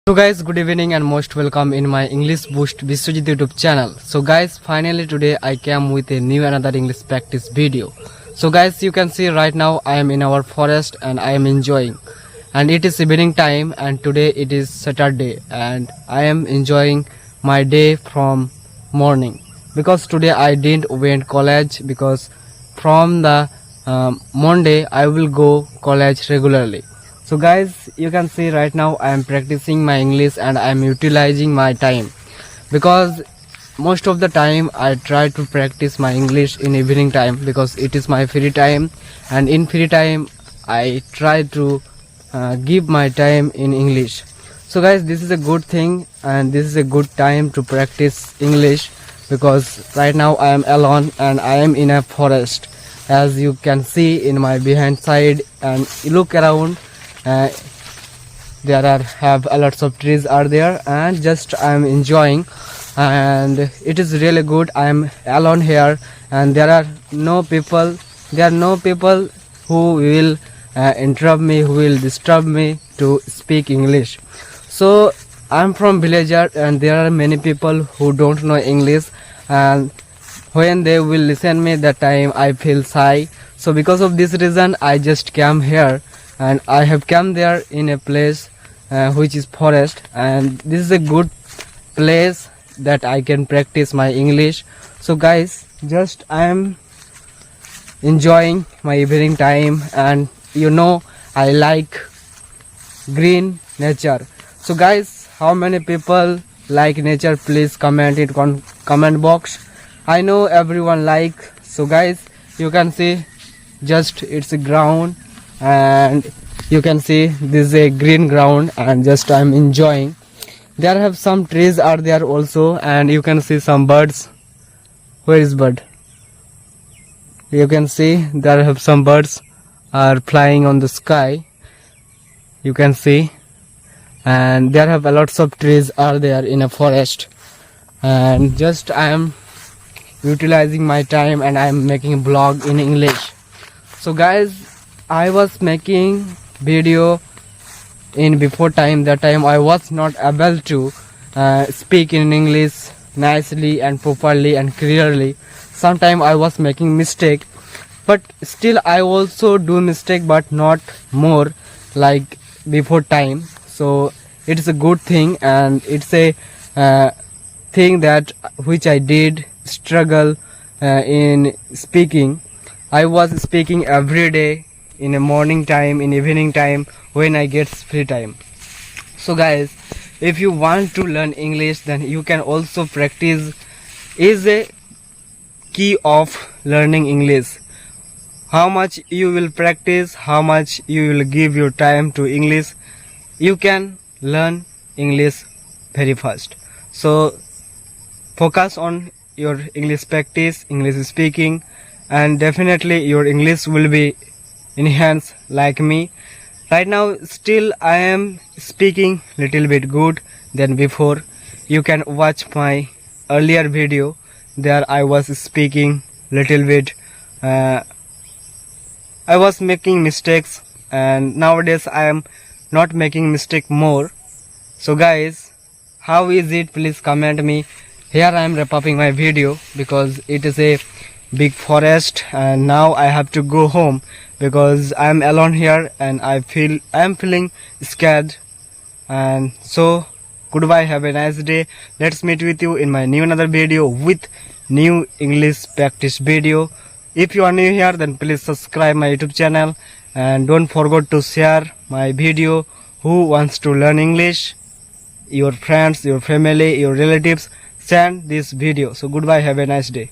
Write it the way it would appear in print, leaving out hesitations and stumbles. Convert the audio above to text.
So guys, good evening and most welcome in my English Boost Biswajit YouTube channel. So guys, finally today I came with a new another English practice video. So guys, you can see right now I am in our forest and I am enjoying. And it is evening time and today it is Saturday and I am enjoying my day from morning. Because today I didn't went college because from the Monday I will go college regularly. So guys, you can see right now I am practicing my English and I am utilizing my time because most of the time I try to practice my English in evening time because it is my free time, and in free time I try to give my time in English. So guys, this is a good thing and this is a good time to practice English because right now I am alone and I am in a forest, as you can see in my behind side, and look around. There have a lots of trees are there and just I am enjoying, and it is really good. I am alone here and there are no people who will interrupt me, who will disturb me to speak English. So I am from villager and there are many people who don't know English, and when they will listen me that time I feel shy. So because of this reason I just came here and I have come there in a place which is forest, and this is a good place that I can practice my English. So guys, just I am enjoying my evening time, and you know I like green nature. So guys, how many people like nature? Please comment it on comment box. I know everyone like. So guys, you can see just it's a ground and you can see this is a green ground and just I'm enjoying. There have some trees are there also, and you can see some birds. Where is bird? You can see there have some birds are flying on the sky, you can see, and there have a lots of trees are there in a forest, and just I am utilizing my time and I am making a vlog in English. So guys, I was making video in before time. That time I was not able to speak in English nicely and properly and clearly. Sometime I was making mistake, but still I also do mistake, but not more like before time. So it's a good thing and it's a thing that which I did struggle in speaking. I was speaking every day in a morning time, in evening time, when I get free time. So guys, if you want to learn English, then you can also practice is a key of learning English. How much you will practice, how much you will give your time to English, you can learn English very fast. So focus on your English practice, English speaking, and definitely your English will be enhanced like me. Right now still I am speaking little bit good than before. You can watch my earlier video, there I was speaking little bit, I was making mistakes, and nowadays I am not making mistake more. So guys, how is it? Please comment me. Here I am wrap upping my video because it is a big forest and now I have to go home because I am alone here and I am feeling scared. And so goodbye, have a nice day. Let's meet with you in my new another video with new English practice video. If you are new here, then please subscribe my YouTube channel and don't forget to share my video. Who wants to learn English? Your friends, your family, your relatives, send this video. So goodbye, have a nice day.